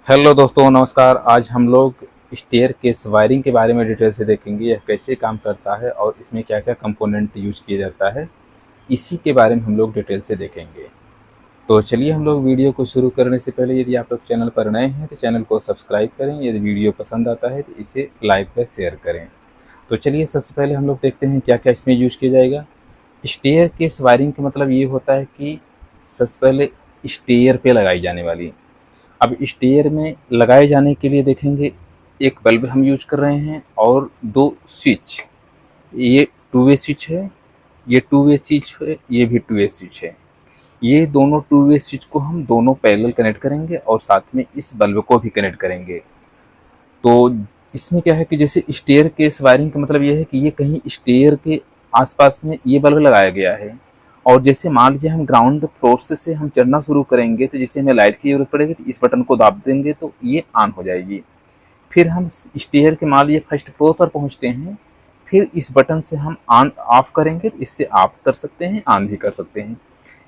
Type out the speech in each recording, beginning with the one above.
Hello दोस्तों, नमस्कार। आज हम लोग स्टेयर केस वायरिंग के बारे में डिटेल से देखेंगे। यह कैसे काम करता है और इसमें क्या क्या कंपोनेंट यूज किया जाता है, इसी के बारे में हम लोग डिटेल से देखेंगे। तो चलिए हम लोग वीडियो को शुरू करने से पहले यदि आप लोग चैनल पर नए हैं तो चैनल को सब्सक्राइब करें। यदि वीडियो पसंद आता है तो इसे लाइक व शेयर करें। तो चलिए सबसे पहले हम लोग देखते हैं क्या क्या इसमें यूज किया जाएगा। स्टेयर केस वायरिंग का मतलब ये होता है कि सबसे पहले स्टेयर पे लगाई जाने वाली। अब स्टेयर में लगाए जाने के लिए देखेंगे, एक बल्ब हम यूज कर रहे हैं और दो स्विच। ये टू वे स्विच है, ये टू वे स्विच है, ये भी टू वे स्विच है। ये दोनों टू वे स्विच को हम दोनों पैरेलल कनेक्ट करेंगे और साथ में इस बल्ब को भी कनेक्ट करेंगे। तो इसमें क्या है कि जैसे स्टेयर केस वायरिंग का मतलब ये है कि ये कहीं स्टेयर के आसपास में ये बल्ब लगाया गया है। और जैसे मान लीजिए हम ग्राउंड फ्लोर से हम चढ़ना शुरू करेंगे तो जैसे हमें लाइट की जरूरत पड़ेगी तो इस बटन को दाब देंगे तो ये ऑन हो जाएगी। फिर हम स्टेयर के मान लीजिए फर्स्ट फ्लोर पर पहुंचते हैं, फिर इस बटन से हम ऑन ऑफ करेंगे तो इससे ऑफ कर सकते हैं, ऑन भी कर सकते हैं।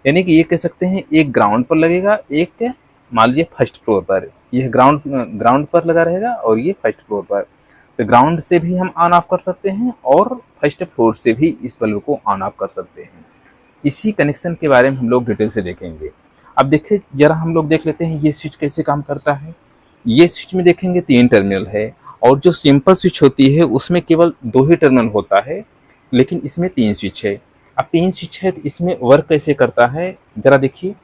यानी कि ये कह सकते हैं एक ग्राउंड पर लगेगा, एक मान लीजिए फर्स्ट फ्लोर पर। यह ग्राउंड ग्राउंड पर लगा रहेगा और ये फर्स्ट फ्लोर पर। तो ग्राउंड से भी हम ऑन ऑफ कर सकते हैं और फर्स्ट फ्लोर से भी इस बल्ब को ऑन ऑफ कर सकते हैं। इसी कनेक्शन के बारे में हम लोग डिटेल से देखेंगे। अब देखिए जरा हम लोग देख लेते हैं ये स्विच कैसे काम करता है। ये स्विच में देखेंगे 3 टर्मिनल है और जो सिंपल स्विच होती है उसमें केवल 2 ही टर्मिनल होता है, लेकिन इसमें 3 स्विच है। अब 3 स्विच है तो इसमें वर्क कैसे करता है जरा देखिए।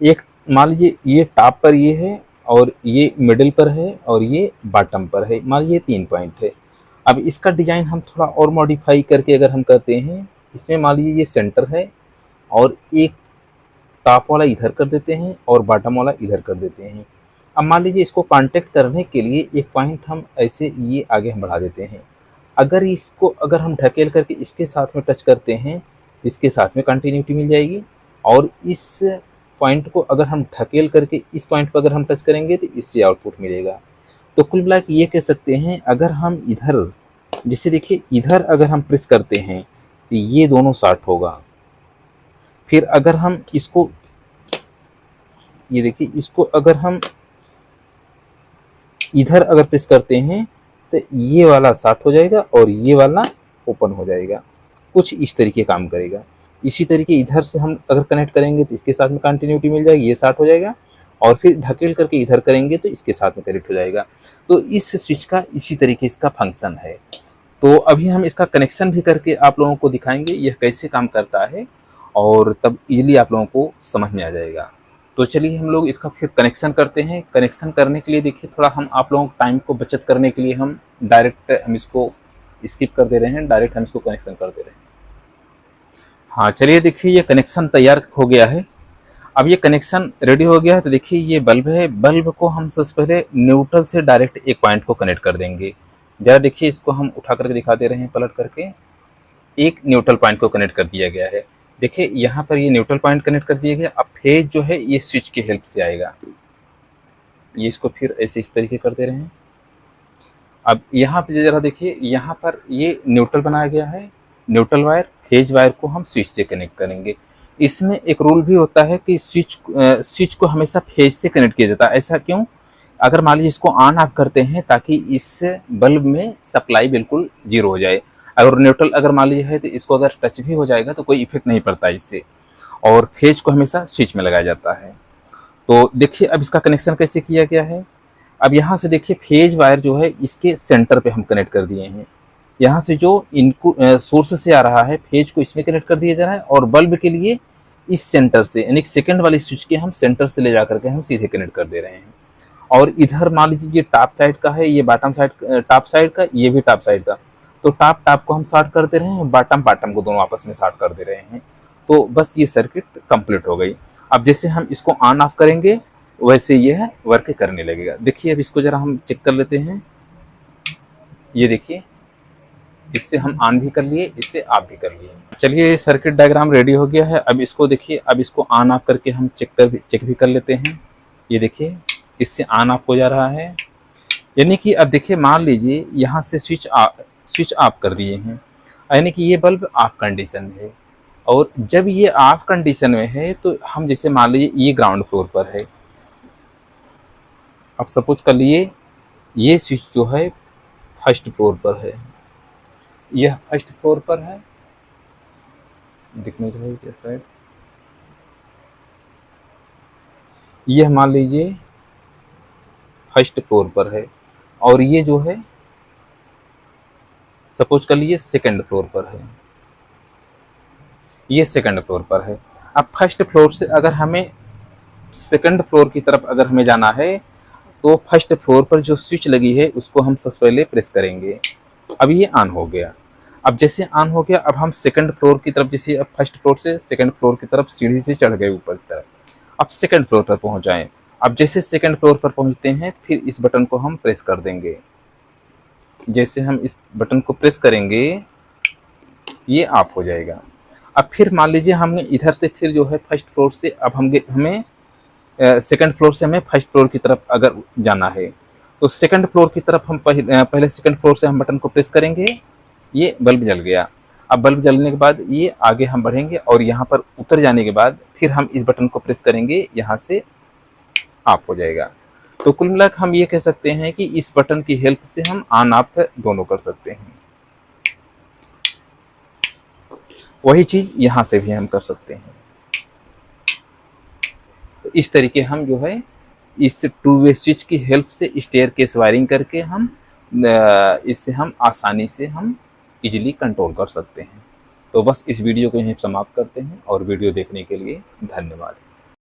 एक मान लीजिए ये टॉप पर ये है और ये मिडिल पर है और ये बॉटम पर है। मान लीजिए 3 पॉइंट है। अब इसका डिजाइन हम थोड़ा और मॉडिफाई करके अगर हम करते हैं, इसमें मान लीजिए ये सेंटर है और एक टॉप वाला इधर कर देते हैं और बॉटम वाला इधर कर देते हैं। अब मान लीजिए इसको कांटेक्ट करने के लिए एक पॉइंट हम ऐसे ये आगे हम बढ़ा देते हैं। अगर इसको अगर हम ढकेल करके इसके साथ में टच करते हैं तो इसके साथ में कंटिन्यूटी मिल जाएगी, और इस पॉइंट को अगर हम ढकेल करके इस पॉइंट पर अगर हम टच करेंगे तो इससे आउटपुट मिलेगा। तो कुल मिला के ये कह सकते हैं अगर हम इधर जैसे देखिए इधर अगर हम प्रेस करते हैं तो ये दोनों शॉर्ट होगा। फिर अगर हम इसको ये देखिए इसको अगर हम इधर अगर प्रेस करते हैं तो ये वाला शॉर्ट हो जाएगा और ये वाला ओपन हो जाएगा। कुछ इस तरीके काम करेगा। इसी तरीके इधर से हम अगर कनेक्ट करेंगे तो इसके साथ में कंटिन्यूटी मिल जाएगी, ये शॉर्ट हो जाएगा। और फिर ढकेल करके इधर करेंगे तो इसके साथ में कनेक्ट हो जाएगा। तो इस स्विच का इसी तरीके इसका फंक्शन है। तो अभी हम इसका कनेक्शन भी करके आप लोगों को दिखाएंगे यह कैसे काम करता है, और तब इजीली आप लोगों को समझ में आ जाएगा। तो चलिए हम लोग इसका फिर कनेक्शन करते हैं। कनेक्शन करने के लिए देखिए थोड़ा हम आप लोगों को टाइम को बचत करने के लिए हम डायरेक्ट हम इसको स्किप कर दे रहे हैं, डायरेक्ट हम इसको कनेक्शन कर दे रहे हैं। हाँ चलिए देखिए ये कनेक्शन तैयार हो गया है। अब ये कनेक्शन रेडी हो गया है तो देखिए ये बल्ब है। बल्ब को हम सबसे पहले न्यूट्रल से डायरेक्ट एक पॉइंट को कनेक्ट कर देंगे। जरा देखिए इसको हम उठा करके दिखा दे रहे हैं पलट करके। एक न्यूट्रल पॉइंट को कनेक्ट कर दिया गया है। देखिए यहाँ पर ये न्यूट्रल पॉइंट कनेक्ट कर दिया गया। अब फेज जो है ये स्विच की हेल्प से आएगा। ये इसको फिर ऐसे इस तरीके कर दे रहे हैं। अब यहाँ पे जरा देखिए यहाँ पर ये न्यूट्रल बनाया गया है। न्यूट्रल वायर फेज वायर को हम स्विच से कनेक्ट करेंगे। इसमें एक रूल भी होता है कि स्विच को हमेशा फेज से कनेक्ट किया जाता है। ऐसा क्यों? अगर मान लीजिए इसको ऑन ऑफ करते हैं ताकि इस बल्ब में सप्लाई बिल्कुल जीरो हो जाए। अगर न्यूट्रल अगर मान लीजिए है तो इसको अगर टच भी हो जाएगा तो कोई इफेक्ट नहीं पड़ता इससे। और फेज को हमेशा स्विच में लगाया जाता है। तो देखिए अब इसका कनेक्शन कैसे किया गया है। अब यहाँ से देखिए फेज वायर जो है इसके सेंटर पे हम कनेक्ट कर दिए हैं। यहाँ से जो इनपुट सोर्स से आ रहा है फेज को इसमें कनेक्ट कर दिया जा रहा है, और बल्ब के लिए इस सेंटर से यानी सेकंड वाली स्विच के हम सेंटर से ले जा करके हम सीधे कनेक्ट कर दे रहे हैं। और इधर मान लीजिए ये टॉप साइड का है, ये बॉटम साइड टॉप साइड का, ये भी टॉप साइड का। तो टॉप टॉप को हम शॉर्ट कर दे रहे हैं, बॉटम बॉटम को दोनों आपस में शॉर्ट कर दे रहे हैं। तो बस ये सर्किट कंप्लीट हो गई। अब जैसे हम इसको ऑन ऑफ करेंगे वैसे यह वर्क करने लगेगा। देखिए अब इसको जरा हम चेक कर लेते हैं। ये देखिए इससे हम ऑन भी कर लिए, इससे ऑफ भी कर लिए। चलिए सर्किट डायग्राम रेडी हो गया है। अब इसको देखिए, अब इसको ऑन ऑफ करके हम चेक भी कर लेते हैं। ये देखिए इससे ऑन ऑफ हो जा रहा है। यानी कि अब देखिए मान लीजिए यहाँ से स्विच ऑफ कर दिए हैं, यानी कि ये बल्ब ऑफ कंडीशन में है। और जब ये ऑफ कंडीशन में है तो हम जैसे मान लीजिए ये ग्राउंड फ्लोर पर है, अब सपोज कर लिए ये स्विच जो है फर्स्ट फ्लोर पर है, यह फर्स्ट फ्लोर पर है, दिखने चाहिए कैसा है, यह मान लीजिए फर्स्ट फ्लोर पर है, और ये जो है सपोज कर लीजिए सेकंड फ्लोर पर है, ये सेकंड फ्लोर पर है। अब फर्स्ट फ्लोर से अगर हमें सेकंड फ्लोर की तरफ अगर हमें जाना है तो फर्स्ट फ्लोर पर जो स्विच लगी है उसको हम सबसे पहले प्रेस करेंगे। अब ये ऑन हो गया। अब जैसे ऑन हो गया, अब हम सेकंड फ्लोर की तरफ, जैसे अब फर्स्ट फ्लोर से सेकंड फ्लोर की तरफ सीढ़ी से चढ़ गए ऊपर की तरफ, अब सेकंड फ्लोर पर पहुंच जाएं। अब जैसे सेकंड फ्लोर पर पहुंचते हैं फिर इस बटन को हम प्रेस कर देंगे। जैसे हम इस बटन को प्रेस करेंगे ये ऑफ हो जाएगा। अब फिर मान लीजिए हमने इधर से फिर जो है फर्स्ट फ्लोर से अब हमें सेकंड फ्लोर से हमें फर्स्ट फ्लोर की तरफ अगर जाना है तो सेकंड फ्लोर की तरफ हम पहले सेकंड फ्लोर से हम बटन को प्रेस करेंगे, ये बल्ब जल गया। अब बल्ब जलने के बाद ये आगे हम बढ़ेंगे और यहाँ पर उतर जाने के बाद फिर हम इस बटन को प्रेस करेंगे, यहाँ से ऑफ हो जाएगा। तो कुल मिलाकर हम ये कह सकते हैं कि इस बटन की हेल्प से हम ऑन ऑफ दोनों कर सकते हैं। वही चीज यहाँ से भी हम कर सकते हैं। तो इस तरीके हम जो है इस टू वे स्विच की हेल्प से स्टेयरकेस वायरिंग करके हम इससे हम आसानी से हम इजीली कंट्रोल कर सकते हैं। तो बस इस वीडियो को यहीं समाप्त करते हैं और वीडियो देखने के लिए धन्यवाद।